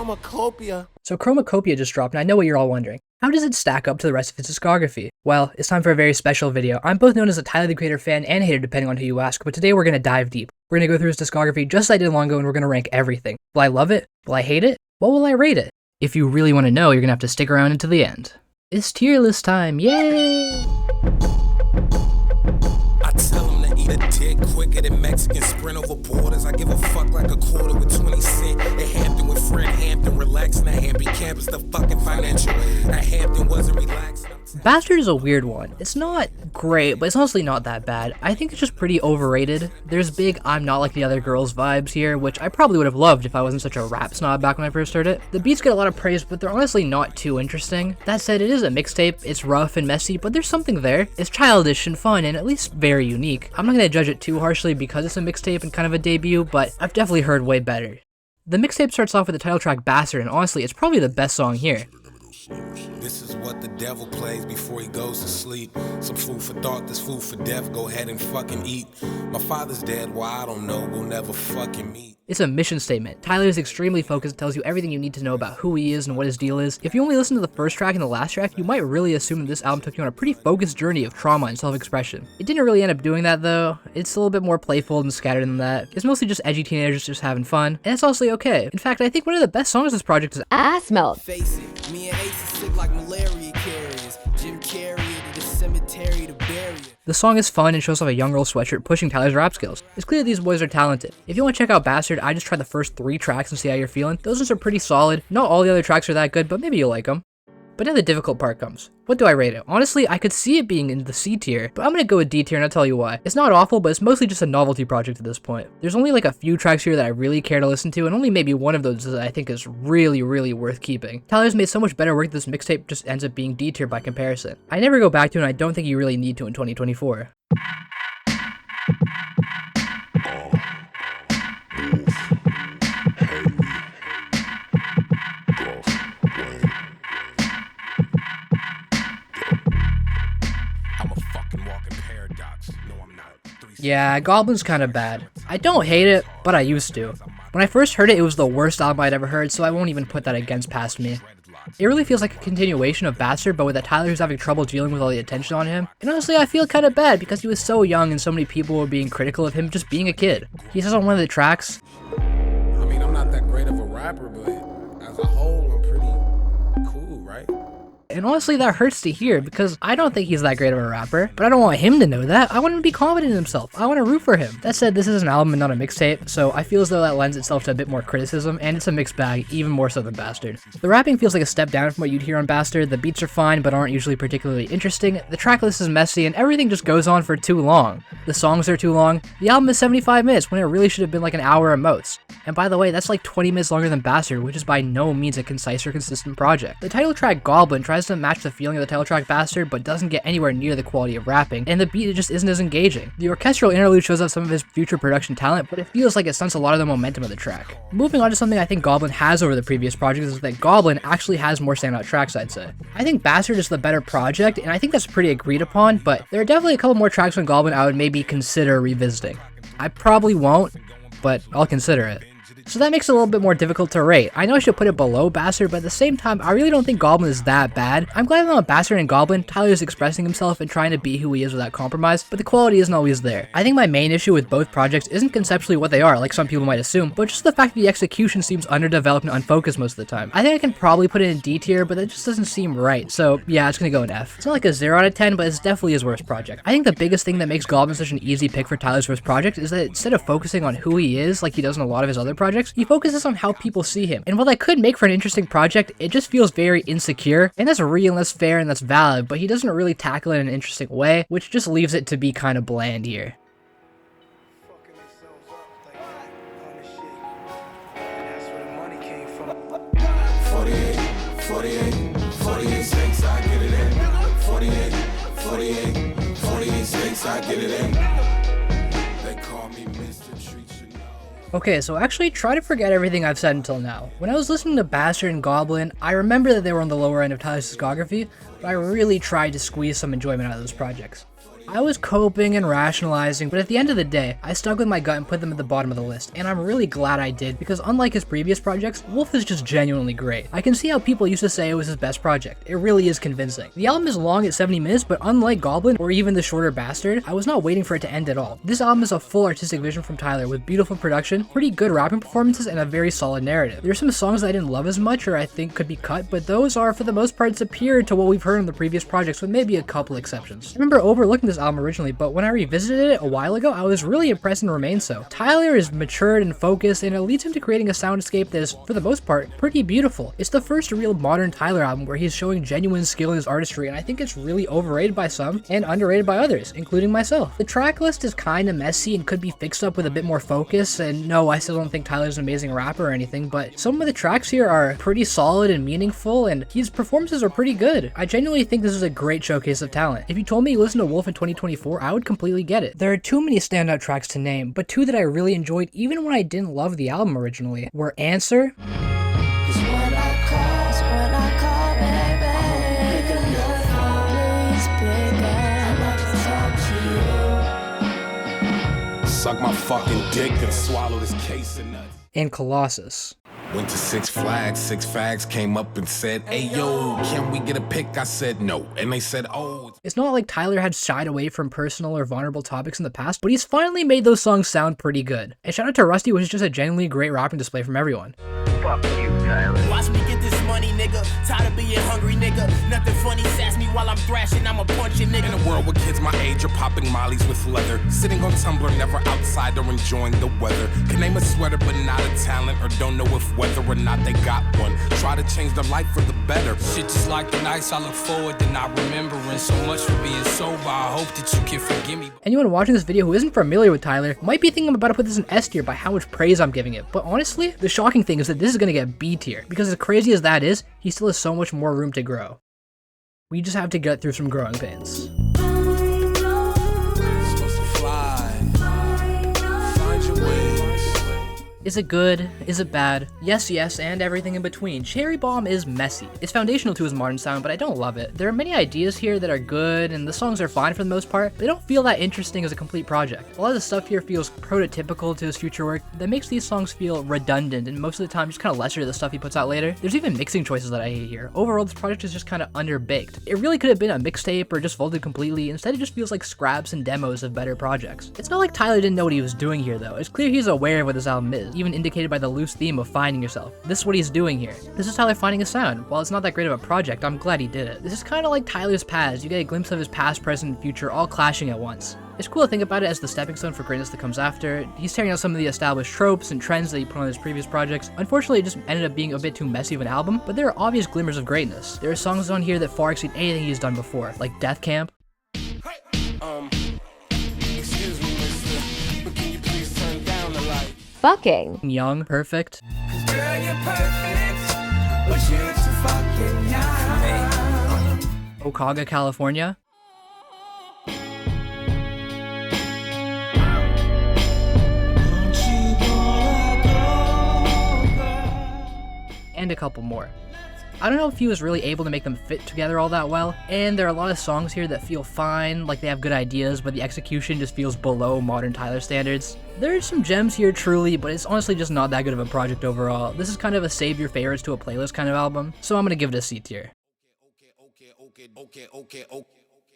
Chromakopia. So Chromakopia just dropped, and I know what you're all wondering. How does it stack up to the rest of its discography? Well, it's time for a very special video. I'm both known as a Tyler the Creator fan and hater depending on who you ask, but today we're going to dive deep. We're going to go through his discography just as I did long ago, and we're going to rank everything. Will I love it? Will I hate it? What will I rate it? If you really want to know, you're going to have to stick around until the end. It's tier list time, yay! A dick quicker than Mexican sprint over borders. I give a fuck like a quarter with 20 cents. At Hampton with Fred Hampton, relaxing at Hampton campus, the fucking financial. At Hampton wasn't relaxing. Bastard is a weird one. It's not great, but it's honestly not that bad. I think it's just pretty overrated. There's big I'm not like the other girls vibes here, which I probably would have loved if I wasn't such a rap snob back when I first heard it. The beats get a lot of praise, but they're honestly not too interesting. That said, it is a mixtape. It's rough and messy, but there's something there. It's childish and fun, and at least very unique. I'm not gonna judge it too harshly because it's a mixtape and kind of a debut, but I've definitely heard way better. The mixtape starts off with the title track Bastard, and honestly, it's probably the best song here. This is what the devil plays before he goes to sleep. Some food for thought, this food for death. Go ahead and fucking eat. My father's dead, why I don't know. We'll never fucking meet. It's a mission statement. Tyler is extremely focused, tells you everything you need to know about who he is and what his deal is. If you only listen to the first track and the last track, you might really assume that this album took you on a pretty focused journey of trauma and self-expression. It didn't really end up doing that though. It's a little bit more playful and scattered than that. It's mostly just edgy teenagers just having fun, and it's honestly okay. In fact, I think one of the best songs of this project is Ass Melt. Face it, me and Ace is sick like malaria carriers. Jim Carrey to the cemetery to bury it. The song is fun and shows off a young girl sweatshirt pushing Tyler's rap skills. It's clear these boys are talented. If you want to check out Bastard, I just tried the first 3 tracks and see how you're feeling. Those ones are pretty solid. Not all the other tracks are that good, but maybe you'll like them. But now the difficult part comes. What do I rate it? Honestly, I could see it being in the C tier, but I'm gonna go with D tier and I'll tell you why. It's not awful, but it's mostly just a novelty project at this point. There's only like a few tracks here that I really care to listen to, and only maybe one of those that I think is really worth keeping. Tyler's made so much better work that this mixtape just ends up being D tier by comparison. I never go back to it, and I don't think you really need to in 2024. Yeah, Goblin's kinda bad. I don't hate it, but I used to. When I first heard it, it was the worst album I'd ever heard, so I won't even put that against past me. It really feels like a continuation of Bastard, but with a Tyler who's having trouble dealing with all the attention on him. And honestly, I feel kinda bad because he was so young and so many people were being critical of him just being a kid. He says on one of the tracks, I mean, I'm not that great of a rapper, but as a whole, I'm pretty cool, right? and honestly that hurts to hear because I don't think he's that great of a rapper, but I don't want him to know that. I want him to be confident in himself. I want to root for him. That said, this is an album and not a mixtape, so I feel as though that lends itself to a bit more criticism, and it's a mixed bag, even more so than Bastard. The rapping feels like a step down from what you'd hear on Bastard. The beats are fine, but aren't usually particularly interesting. The tracklist is messy, and everything just goes on for too long. The songs are too long. The album is 75 minutes, when it really should have been like an hour at most. And by the way, that's like 20 minutes longer than Bastard, which is by no means a concise or consistent project. The title track Goblin tries to match the feeling of the title track Bastard, but doesn't get anywhere near the quality of rapping, and the beat just isn't as engaging. The orchestral interlude shows off some of his future production talent, but it feels like it stunts a lot of the momentum of the track. Moving on to something I think Goblin has over the previous projects is that Goblin actually has more standout tracks, I'd say. I think Bastard is the better project, and I think that's pretty agreed upon, but there are definitely a couple more tracks on Goblin I would maybe consider revisiting. I probably won't, but I'll consider it. So that makes it a little bit more difficult to rate. I know I should put it below Bastard, but at the same time, I really don't think Goblin is that bad. I'm glad that on Bastard and Goblin, Tyler is expressing himself and trying to be who he is without compromise, but the quality isn't always there. I think my main issue with both projects isn't conceptually what they are, like some people might assume, but just the fact that the execution seems underdeveloped and unfocused most of the time. I think I can probably put it in D tier, but that just doesn't seem right, so yeah, it's gonna go in F. It's not like a 0 out of 10, but it's definitely his worst project. I think the biggest thing that makes Goblin such an easy pick for Tyler's worst project is that instead of focusing on who he is, like he does in a lot of his other projects, he focuses on how people see him. And while that could make for an interesting project, it just feels very insecure, and that's real and that's fair and that's valid, but he doesn't really tackle it in an interesting way, which just leaves it to be kind of bland here. Okay, so actually try to forget everything I've said until now. When I was listening to Bastard and Goblin, I remember that they were on the lower end of Tyler's discography, but I really tried to squeeze some enjoyment out of those projects. I was coping and rationalizing, but at the end of the day, I stuck with my gut and put them at the bottom of the list, and I'm really glad I did, because unlike his previous projects, Wolf is just genuinely great. I can see how people used to say it was his best project. It really is convincing. The album is long at 70 minutes, but unlike Goblin or even The Shorter Bastard, I was not waiting for it to end at all. This album is a full artistic vision from Tyler with beautiful production, pretty good rapping performances, and a very solid narrative. There are some songs that I didn't love as much or I think could be cut, but those are for the most part superior to what we've heard in the previous projects with maybe a couple exceptions. I remember overlooking this album originally, but when I revisited it a while ago, I was really impressed and remained so. Tyler is matured and focused, and it leads him to creating a soundscape that is, for the most part, pretty beautiful. It's the first real modern Tyler album where he's showing genuine skill in his artistry, and I think it's really overrated by some and underrated by others, including myself. The track list is kinda messy and could be fixed up with a bit more focus, and no, I still don't think Tyler's an amazing rapper or anything, but some of the tracks here are pretty solid and meaningful, and his performances are pretty good. I genuinely think this is a great showcase of talent. If you told me you listened to Wolf in 2024, I would completely get it. There are too many standout tracks to name, but two that I really enjoyed even when I didn't love the album originally were Answer Suck my fucking dick and swallow this case of nuts. and Colossus. Went to Six Flags came up and said, "Hey yo, can we get a pic?" I said no, and they said, "Oh." It's not like Tyler had shied away from personal or vulnerable topics in the past, but he's finally made those songs sound pretty good. And shout out to Rusty, which is just a genuinely great rapping display from everyone. Fuck you, Tyler. Watch me get this money, nigga. Tired of being hungry, nigga. Nothing funny, sass me while I'm thrashing. I'ma punch you, nigga. In a world where kids my age are popping mollies with leather, sitting on Tumblr, never outside or enjoying the weather. Can name a sweater but not a talent, or don't know if whether or not they got one. Try to change their life for the better. Shit just like the nights I look forward to not remembering. So much for being sober, I hope that you can forgive me. Anyone watching this video who isn't familiar with Tyler might be thinking I'm about to put this in S tier by how much praise I'm giving it, but honestly, the shocking thing is that this is gonna get B tier, because as crazy as that is, he still has so much more room to grow. We just have to get through some growing pains. Is it good? Is it bad? Yes, yes, and everything in between. Cherry Bomb is messy. It's foundational to his modern sound, but I don't love it. There are many ideas here that are good, and the songs are fine for the most part. They don't feel that interesting as a complete project. A lot of the stuff here feels prototypical to his future work that makes these songs feel redundant, and most of the time just kind of lesser to the stuff he puts out later. There's even mixing choices that I hate here. Overall, this project is just kind of underbaked. It really could have been a mixtape or just folded completely. Instead, it just feels like scraps and demos of better projects. It's not like Tyler didn't know what he was doing here, though. It's clear he's aware of what this album is, even indicated by the loose theme of finding yourself. This is what he's doing here. This is Tyler finding a sound. While it's not that great of a project, I'm glad he did it. This is kind of like Tyler's past. You get a glimpse of his past, present, and future all clashing at once. It's cool to think about it as the stepping stone for greatness that comes after. He's tearing out some of the established tropes and trends that he put on his previous projects. Unfortunately, it just ended up being a bit too messy of an album, but there are obvious glimmers of greatness. There are songs on here that far exceed anything he's done before, like Death Camp, Fucking. Young, Perfect, Girl, you're perfect, but you're too fucking young. Okaga, California, and a couple more. I don't know if he was really able to make them fit together all that well, and there are a lot of songs here that feel fine, like they have good ideas, but the execution just feels below modern Tyler standards. There are some gems here truly, but it's honestly just not that good of a project overall. This is kind of a save your favorites to a playlist kind of album, so I'm gonna give it a C tier.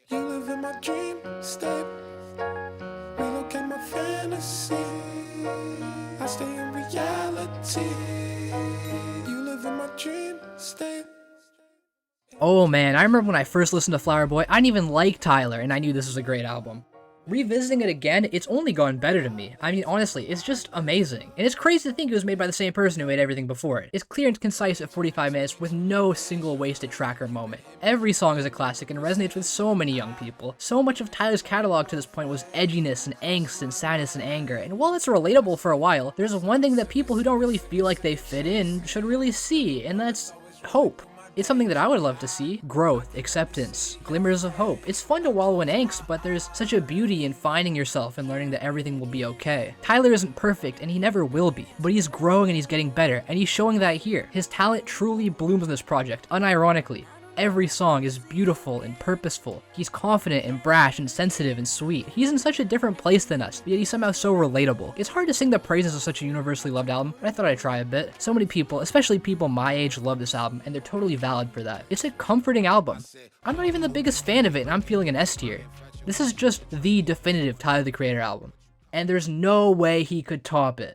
You live in my dream state. Relocate my fantasy. I stay in reality. You live in my dream state. Oh man, I remember when I first listened to Flower Boy, I didn't even like Tyler, and I knew this was a great album. Revisiting it again, it's only gone better to me. I mean, honestly, it's just amazing. And it's crazy to think it was made by the same person who made everything before it. It's clear and concise at 45 minutes with no single wasted track or moment. Every song is a classic and resonates with so many young people. So much of Tyler's catalog to this point was edginess and angst and sadness and anger. And while it's relatable for a while, there's one thing that people who don't really feel like they fit in should really see, and that's hope. It's something that I would love to see. Growth, acceptance, glimmers of hope. It's fun to wallow in angst, but there's such a beauty in finding yourself and learning that everything will be okay. Tyler isn't perfect, and he never will be, but he's growing and he's getting better, and he's showing that here. His talent truly blooms in this project, unironically. every song is beautiful and purposeful. He's confident and brash and sensitive and sweet. He's in such a different place than us, yet he's somehow so relatable. It's hard to sing the praises of such a universally loved album, but I thought I'd try a bit. So many people, especially people my age, love this album, and they're totally valid for that. It's a comforting album. I'm not even the biggest fan of it, and I'm feeling an S tier. This is just the definitive Tyler, the Creator album, and there's no way he could top it.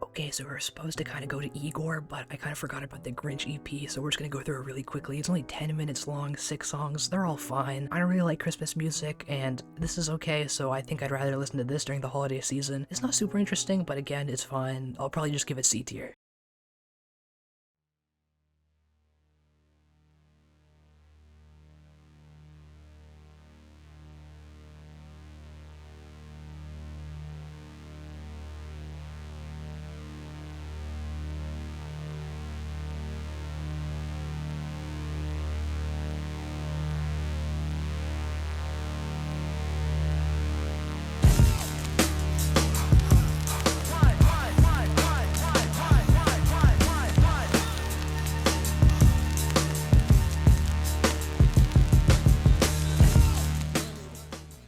Okay, so we're supposed to kind of go to Igor, but I kind of forgot about the Grinch EP, so we're just gonna go through it really quickly. It's only 10 minutes long, 6 songs, they're all fine. I don't really like Christmas music, and this is okay, so I think I'd rather listen to this during the holiday season. It's not super interesting, but again, it's fine. I'll probably just give it C tier.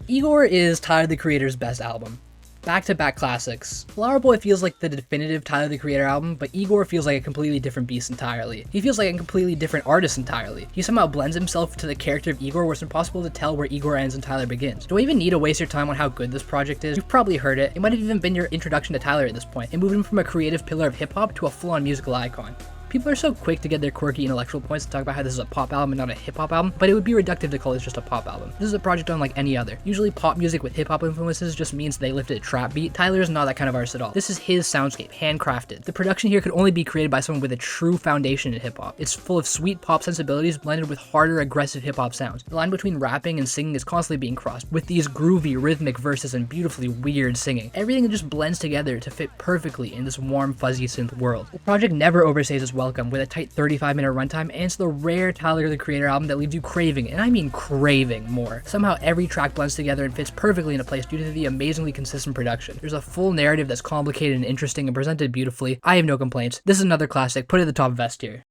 Igor is Tyler, the Creator's best album. Back-to-back classics. Flower Boy feels like the definitive Tyler, the Creator album, but Igor feels like a completely different beast entirely. He feels like a completely different artist entirely. He somehow blends himself to the character of Igor, where it's impossible to tell where Igor ends and Tyler begins. Do I even need to waste your time on how good this project is? You've probably heard it. It might have even been your introduction to Tyler at this point, and moved him from a creative pillar of hip-hop to a full-on musical icon. People are so quick to get their quirky intellectual points and talk about how this is a pop album and not a hip-hop album, but it would be reductive to call this just a pop album. This is a project unlike any other. Usually pop music with hip-hop influences just means they lifted a trap beat. Tyler is not that kind of artist at all. This is his soundscape, handcrafted. The production here could only be created by someone with a true foundation in hip-hop. It's full of sweet pop sensibilities blended with harder, aggressive hip-hop sounds. The line between rapping and singing is constantly being crossed, with these groovy, rhythmic verses and beautifully weird singing. Everything just blends together to fit perfectly in this warm, fuzzy synth world. The project never overstays its welcome, with a tight 35-minute runtime, and it's the rare Tyler, the Creator album that leaves you craving, and I mean craving, more. Somehow every track blends together and fits perfectly into place due to the amazingly consistent production. There's a full narrative that's complicated and interesting and presented beautifully. I have no complaints. This is another classic. Put it at the top of S tier.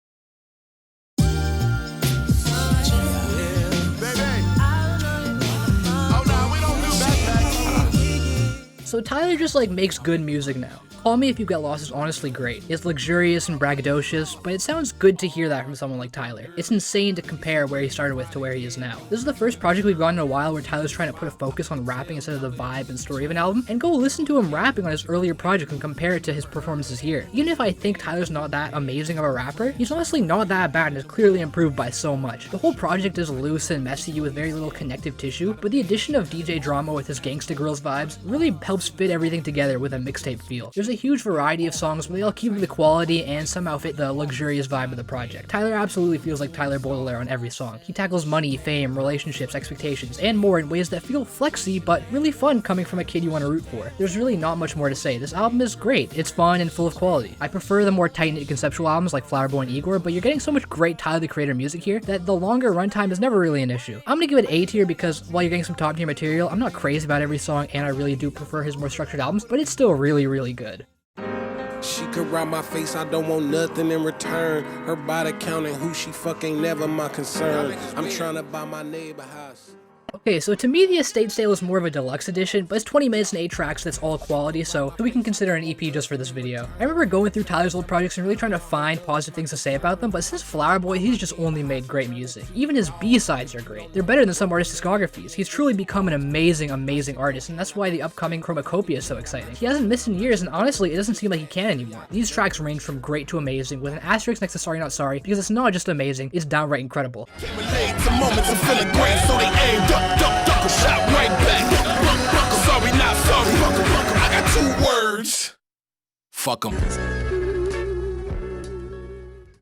So Tyler just makes good music now. Call Me If You Get Lost is honestly great. It's luxurious and braggadocious, but it sounds good to hear that from someone like Tyler. It's insane to compare where he started with to where he is now. This is the first project we've gotten in a while where Tyler's trying to put a focus on rapping instead of the vibe and story of an album, and go listen to him rapping on his earlier project and compare it to his performances here. Even if I think Tyler's not that amazing of a rapper, he's honestly not that bad and is clearly improved by so much. The whole project is loose and messy with very little connective tissue, but the addition of DJ Drama with his Gangsta Girls vibes really helps fit everything together with a mixtape feel. There's a huge variety of songs, but they all keep the quality and somehow fit the luxurious vibe of the project. Tyler absolutely feels like Tyler Baudelaire on every song. He tackles money, fame, relationships, expectations, and more in ways that feel flexy, but really fun coming from a kid you want to root for. There's really not much more to say. This album is great. It's fun and full of quality. I prefer the more tight-knit conceptual albums like Flower Boy and Igor, but you're getting so much great Tyler, the Creator music here that the longer runtime is never really an issue. I'm gonna give it A tier because while you're getting some top-tier material, I'm not crazy about every song, and I really do prefer his more structured albums, but it's still really, really good. She could rob my face, I don't want nothing in return. Her body counting who she fuck ain't never my concern. I'm trying to buy my neighbor house. Okay, so to me the estate sale is more of a deluxe edition, but it's 20 minutes and 8 tracks, that's all quality, so we can consider an EP just for this video. I remember going through Tyler's old projects and really trying to find positive things to say about them, but since Flower Boy, he's just only made great music. Even his B-sides are great. They're better than some artists' discographies. He's truly become an amazing, amazing artist, and that's why the upcoming Chromakopia is so exciting. He hasn't missed in years, and honestly, it doesn't seem like he can anymore. These tracks range from great to amazing, with an asterisk next to Sorry Not Sorry, because it's not just amazing, it's downright incredible. Shot right back. Sorry, not sorry. I got 2 words. Fuck 'em.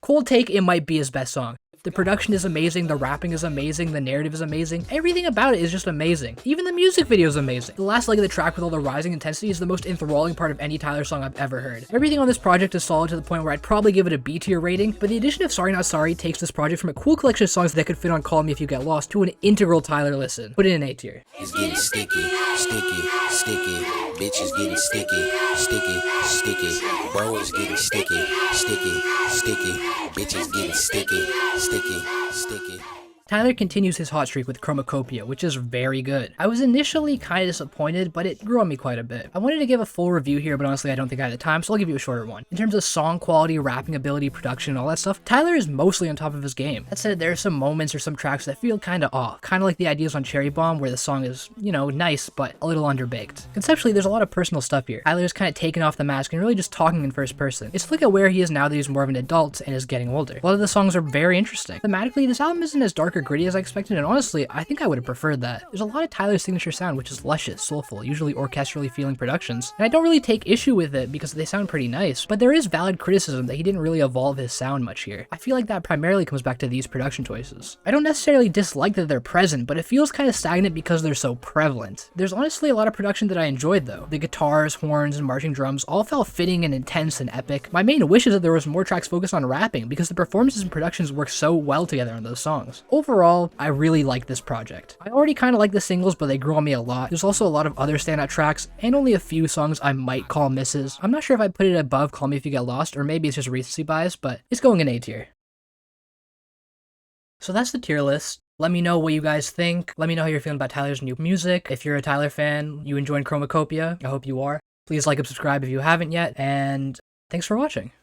Cold Take, it might be his best song. The production is amazing, the rapping is amazing, the narrative is amazing, everything about it is just amazing. Even the music video is amazing. The last leg of the track with all the rising intensity is the most enthralling part of any Tyler song I've ever heard. Everything on this project is solid to the point where I'd probably give it a B tier rating, but the addition of Sorry Not Sorry takes this project from a cool collection of songs that could fit on Call Me If You Get Lost to an integral Tyler listen. Put it in A tier. It's getting sticky, sticky, sticky. Bitch is getting sticky, sticky, sticky. Bro is getting sticky, sticky, sticky. Bitch is getting sticky, sticky, sticky. Tyler continues his hot streak with Chromakopia, which is very good. I was initially kind of disappointed, but it grew on me quite a bit. I wanted to give a full review here, but honestly I don't think I had the time, so I'll give you a shorter one. In terms of song quality, rapping ability, production, and all that stuff, Tyler is mostly on top of his game. That said, there are some moments or some tracks that feel kinda off. Kinda like the ideas on Cherry Bomb, where the song is, you know, nice, but a little underbaked. Conceptually, there's a lot of personal stuff here. Tyler is kinda taking off the mask and really just talking in first person. It's look at where he is now that he's more of an adult and is getting older. A lot of the songs are very interesting. Thematically, this album isn't as dark or gritty as I expected, and honestly, I think I would have preferred that. There's a lot of Tyler's signature sound, which is luscious, soulful, usually orchestrally feeling productions, and I don't really take issue with it because they sound pretty nice, but there is valid criticism that he didn't really evolve his sound much here. I feel like that primarily comes back to these production choices. I don't necessarily dislike that they're present, but it feels kind of stagnant because they're so prevalent. There's honestly a lot of production that I enjoyed though. The guitars, horns, and marching drums all felt fitting and intense and epic. My main wish is that there was more tracks focused on rapping because the performances and productions work so well together on those songs. Overall, I really like this project. I already kind of like the singles, but they grew on me a lot. There's also a lot of other standout tracks, and only a few songs I might call misses. I'm not sure if I put it above Call Me If You Get Lost, or maybe it's just recency bias, but it's going in A tier. So that's the tier list. Let me know what you guys think. Let me know how you're feeling about Tyler's new music. If you're a Tyler fan, you enjoyed Chromakopia, I hope you are. Please like and subscribe if you haven't yet, and thanks for watching.